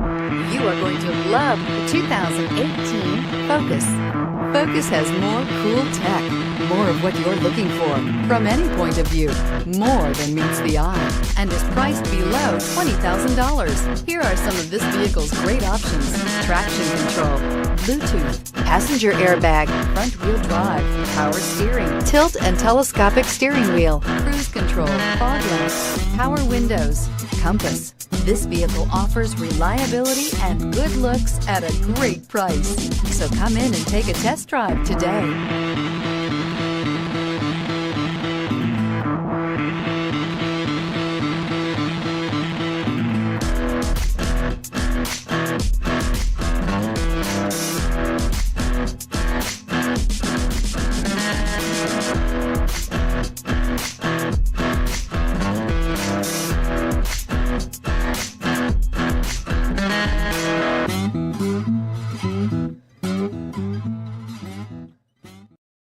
You are going to love the 2018 Focus. Focus has more cool tech, more of what you're looking for from any point of view, more than meets the eye, and is priced below $20,000. Here are some of this vehicle's great options: traction control, Bluetooth, passenger airbag, front wheel drive, power steering, tilt and telescopic steering wheel, cruise control, fog lamps, power windows, compass. This vehicle offers reliability and good looks at a great price. So come in and take a test drive today.